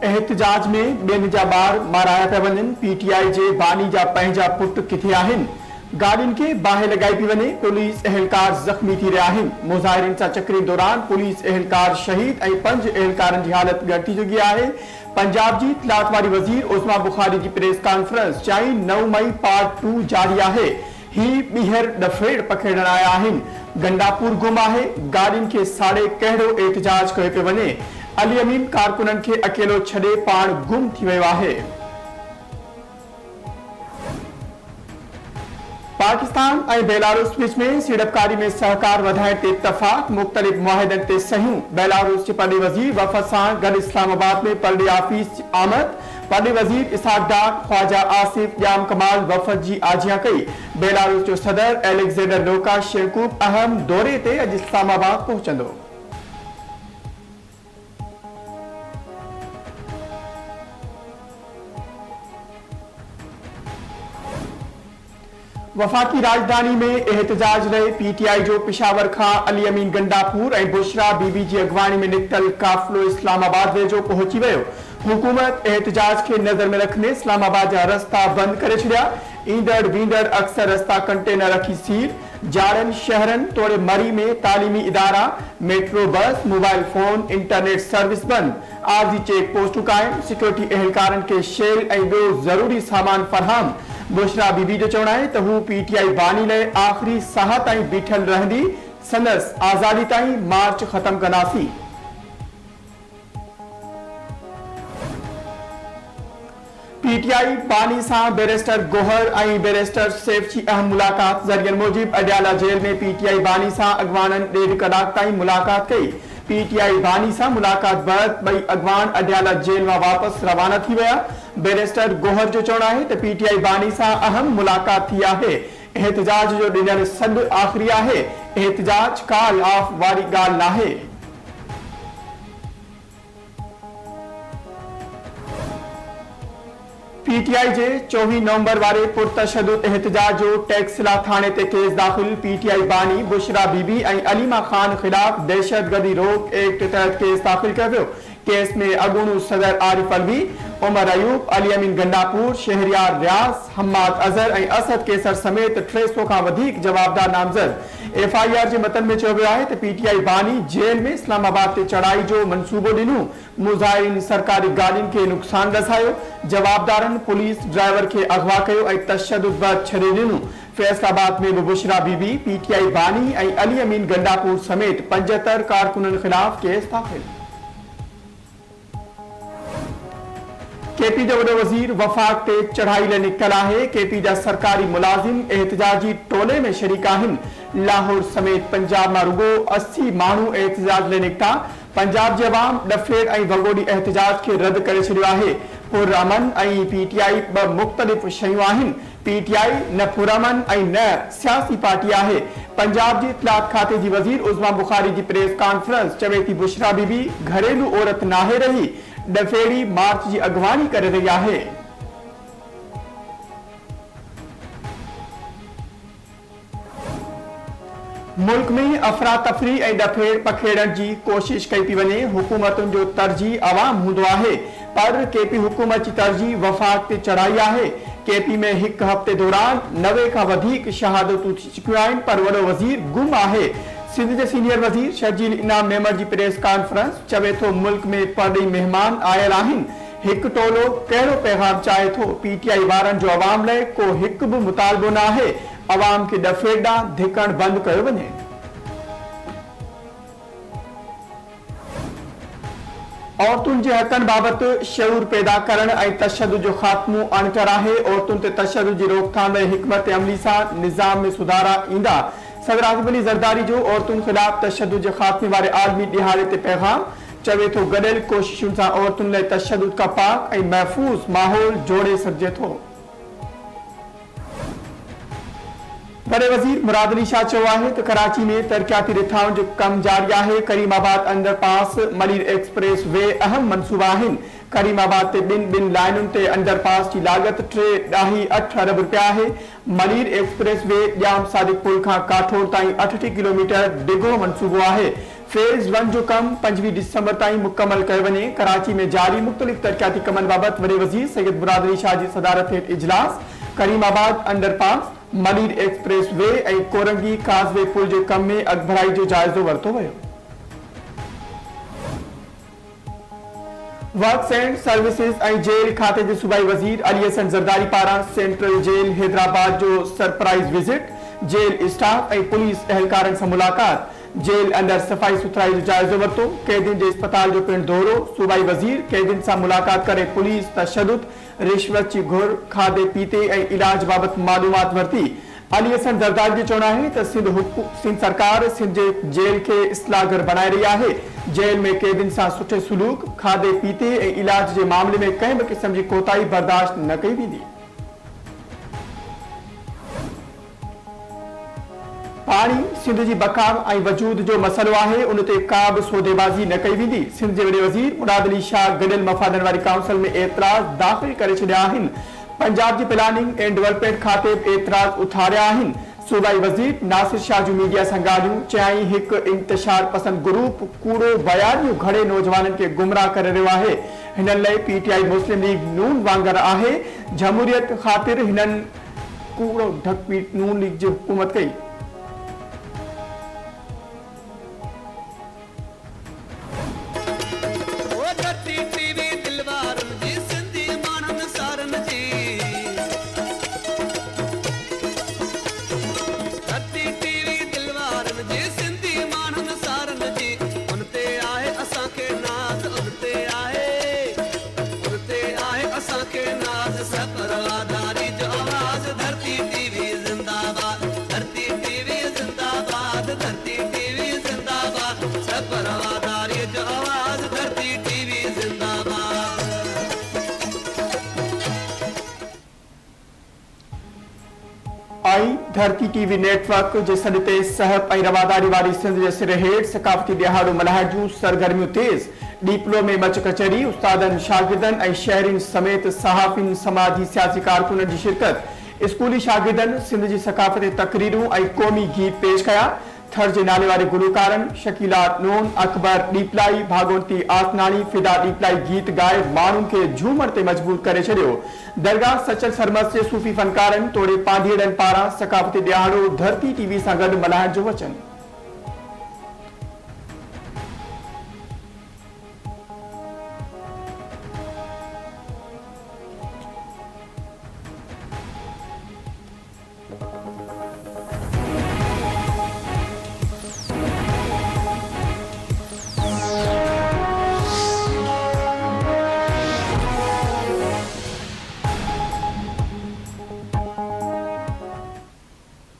एहतजाज में ॿियनि जा ॿार माराया पिया वञनि। पीटीआई जे बानी जा पंहिंजा पुट किथे आहिनि? गाॾियुनि खे बाहि लॻाई पई वञे। पुलिस एहलकार ज़ख़्मी थी रहिया आहिनि। मुज़ाहिरनि सां चकरे दौरान पुलिस एहलकार शहीद ऐं 5 एहलकारनि जी हालत ॻढ़ थी चुकी आहे। पंजाब जी इत्तलात वारी वज़ीर उस्मा बुखारी जी प्रेस कॉन्फ्रेंस चई 9 मई पार्ट 2 जारी आहे। ही ॿीहर डफेड़ पखेड़ण आया आहिनि। गंडापुर गुम आहे। गाॾियुनि खे साड़े कहिड़ो एहतजाज कयो पियो वञे। अली अमीन कारकुननि खे अकेलो छॾे पाण गुम थी वियो आहे। पाकिस्तान ऐं बेलारूस विच में सीड़पकारी में सहकार वधाइण ते इत्तफ़ाक़। मुख़्तलिफ़ मुआहिदनि ते सहियूं। बेलारूस जे परॾे वज़ीर वफ़द सां गॾु इस्लामाबाद में परॾे आफ़ीस आमद। परॾे वज़ीर इसहाक डार ख्वाजा आसिफ ॼाम कमाल वफ़द जी आजियां कई। बेलारूस जो सदर एलेक्जेंडर लुकाशेंको अहम दौरे ते अॼु इस्लामाबाद पहुचंदो। वफाकी राजधानी में एहतजाज रहे। पीटीआई जो पिशावर खां अली अमीन गंडापुर ऐं बुशरा बीबी जी अगवानी में निकतल काफ़िलो इस्लामाबाद वेझो पहुची वियो। हुकूमत एहतजाज खे नज़र में रखने इस्लामाबाद जा रस्ता बंद करे छॾिया। ईंदड़ वींदड़ अक्सर रस्ता कंटेनर रखी सील। जाड़नि शहरनि तोड़े मरी में तालीमी इदारा, metro bus, mobile phone, internet service बंद। आरजी चेक पोस्टूं क़ाइम। सिक्योरिटी एहलकारनि खे शेल ऐं ॿियो ज़रूरी सामान फराहम। बुशरा बीबी जो चवणु आहे त हू पीटीआई बानी लाइ आख़िरी साह ताईं बीठल रहंदी। संदसि आज़ादी ताईं मार्च ख़त्म कंदासीं। पीटीआई बानी सां बैरिस्टर गोहर ऐं बैरिस्टर सैफ जी अहम मुलाक़ात। ज़रियनि मूजिब अडियाला जेल में पीटीआई बानी सां अॻवाननि 1.5 कलाक ताईं मुलाक़ात कई। पीटीआई बानी सां मुलाक़ात बैदि ॿई अॻवान अडियाला जेल मां वापसि रवाना थी विया। बैरिस्टर गोहर जो चवणु आहे त पीटीआई बानी सां अहम मुलाक़ात थी आहे। एहतजाज जो ॾिनल सॾु आख़िरी आहे। एहतजाज काल ऑफ वारी ॻाल्हि नाहे। पीटीआई जे 24 नवंबर वारे पुरतशद्दुद एहतजाज जो टैक्सिला थाणे ते केस दाख़िल। पीटीआई बानी बुशरा बीबी ऐं अलीमा ख़ान ख़िलाफ़ दहशतगर्दी रोक एक्ट तहत केस दाख़िल कयो वियो। केस में अॻूणो सदर आरिफ अलवी, उमर अयूब, अली अमीन गंडापुर, शहरियार रियाज़, हम्माद अज़हर ऐं असद केसर समेत 300 खां वधीक जवाबदार नामज़द। एफआईआर जे मतन में चयो वियो आहे त पीटीआई बानी जेल में इस्लामाबाद ते चढ़ाई जो मंसूबो ॾिनो। मुज़ाहिरीन सरकारी गाॾियुनि खे नुक़सान रसायो। जवाबदारनि पुलिस ड्राइवर खे अगवा कयो ऐं तशद्दुद बैदि छॾे ॾिनो। फैसलाबाद में बि बुशरा बीबी, पीटीआई बानी ऐं अली अमीन गंडापुर समेत 75 कारकुननि ख़िलाफ़ केस दाख़िल। केपी जो वॾो वज़ीर वफ़ाक ते चढ़ाई लाइ निकितल आहे। केपी जा सरकारी मुलाज़िम एहतजाजी टोले में शरीक आहिनि। लाहौर समेत पंजाब मां रुगो 80 माण्हू एहतजाज लाइ निकिता। पंजाब जे अवाम डफेड़ ऐं वगोड़ी एहतजाज खे रद्द करे छॾियो आहे। पुरअमन ऐं पीटीआई ॿ मुख़्तलिफ़ शयूं आहिनि। पीटीआई न पुरअमन ऐं न सियासी पार्टी आहे। पंजाब जी इत्तलात खाते जी वज़ीर उस्मा बुखारी जी प्रेस कॉन्फ्रेंस चवे थी बुशरा बीबी घरेलू औरत नाहे रही, डफेड़ी मार्च जी अगवानी करे रही आहे। मुल्क में अफरा तफरी ऐं डफेड़ पखेड़ण जी कोशिश कई पई वञे। हुकूमतुनि जो तरजीह अवाम हूंदो आहे, पर केपी हुकूमत जी तरजीह वफ़ाक ते चढ़ाई आहे। केपी में हिक हफ़्ते दौरान 90 खां वधीक शहादतूं थी चुकियूं आहिनि, पर वॾो वज़ीर गुम आहे। सिंध जे सीनियर वज़ीर शर्जील इनाम मेमर जी प्रेस कॉन्फ्रेंस चवे थो मुल्क में परॾेही महिमान आयल आहिनि। हिकु टोलो कहिड़ो पैगाम चाहे थो? पीटीआई वारनि जो अवाम लाइ को हिकु बि मुतालबो न आहे। अवाम खे डफेड़ ॾांहुं धिकण बंदि कयो वञे। औरतुनि जे हक़नि बाबति शऊर पैदा करण ऐं तशद्दुद जो ख़ात्मो अणकर आहे। औरतुनि ते तशद्दुद जी रोकथाम लाइ हिकमत अमली सां निज़ाम में सुधारा ईंदा। सदर आसिफ अली ज़रदारी जो औरतुनि ख़िलाफ़ तशद्दुद जे ख़ात्मे वारे आलमी ॾिहाड़े ते पैगाम चवे थो गॾियल कोशिशुनि सां औरतुनि लाइ तशद्दुद खां पाक ऐं महफ़ूज़ माहौल जोड़े सघिजे थो। वॾे वज़ीर मुराद अली शाह चयो आहे त कराची में तरक़ियाती रिथाउनि जो कमु जारी आहे। Karimabad underpass, Malir express way अहम मनसूबा आहिनि। करीमाबाद ते ॿिनि लाइनुनि ते अंडरपास जी लाॻत 3.8 अरब रुपया आहे। मलीर एक्सप्रेस वे ॼाम सादिक पुल खां काठोड़ ताईं 38 किलोमीटर डिघो मनसूबो आहे। फेज़ 1 जो कम 5 दिसंबर ताईं मुकम्मल कयो वञे। कराची में जारी मुख़्तलिफ़ तरक़ियाती कमनि बाबति वॾे वज़ीर सैयद मुराद अली शाह जी सदारत हेठि इजलास। Karimabad underpass, Malir express way ऐं कोरंगी काज़वे पुल जे कम में अॻभराई जो जाइज़ो वरितो वियो। वर्क्स एंड सर्विसेज ऐं जेल खाते जे सूबाई वज़ीर अली हसन ज़रदारी पारां सेंट्रल जेल हैदराबाद जो सरप्राइज़ विज़िट। जेल स्टाफ ऐं पुलिस एहलकारनि सां मुलाक़ात। जेल अंदर सफ़ाई सुथराई जो जाइज़ो वरितो। कैदियुनि जे अस्पताल जो पिणु दौरो। सूबाई वज़ीर कैदियुनि सां मुलाक़ात करे पुलिस तशद्दुद, रिश्वत जी घुर, खाधे पीते ऐं इलाज बाबति मालूमात वरिती। अली हसन ज़रदारी जो चवणु आहे त सिंध सरकार सिंध जे जेल खे इस्लाहगर बणाए रही आहे। जेल में कैदियुनि सां सुठे सुलूक, खाधे पीते ऐं इलाज जे मामले में कंहिं बि क़िस्म जी कोताही बर्दाश्त न कई वेंदी। पानी सिंध जी बका ऐं वजूद जो मसइलो आहे, उन ते का बि सौदेबाज़ी न कई वेंदी। सिंध जे वॾे वज़ीर मुराद अली शाह गॾियल मफ़ादनि वारी काउंसिल में एतिराज़ दाख़िल करे छॾिया आहिनि। पंजाब जी प्लानिंग एंड डेवलपमेंट खाते बि एतिराज़ उथारिया आहिनि। सूबाई वज़ीर नासिर शाह जूं मीडिया सां ॻाल्हियूं। चयाईं हिकु इंतशार पसंद ग्रुप कूड़ो बयानियूं घणे नौजवाननि खे गुमराह करे रहियो आहे। हिननि लाइ पीटीआई मुस्लिम लीग नून वांगुरु आहे। जमहूरियत ख़ातिर हिननि कूड़ो ढक नून लीग जी हुकूमत कई। धरती टीवी नेटवर्क जे सॾ ते सहब ऐं रवादारी वारी सिंध जे सिर हेठि सकाफ़ती दिहाड़ो मल्हाइण जूं सरगर्मियूं तेज़। डीपलो में मच कचहरी, उस्तादनि, शागिर्दनि ऐं शहरियुनि समेत सहाफ़ियुनि, समाजी सियासी कारकुननि जी शिरकत। स्कूली शागिर्दनि सिंध जी सकाफ़ती तक़रीरूं ऐं क़ौमी गीत पेश कया। थर जे नाले वारे गुलकारनि शकीला नून, अकबर डीपलाई, भागवती आसनानी, फिदा डीपलाई गीत ॻाए माण्हुनि खे झूमण ते मजबूर करे छॾियो। दरगाह सचल सरमस जे सूफ़ी फनकारनि तोड़े पांधीड़नि पारां सकाफ़ती ॾियारो धरती टीवी सां गॾु मल्हाइण जो वचन।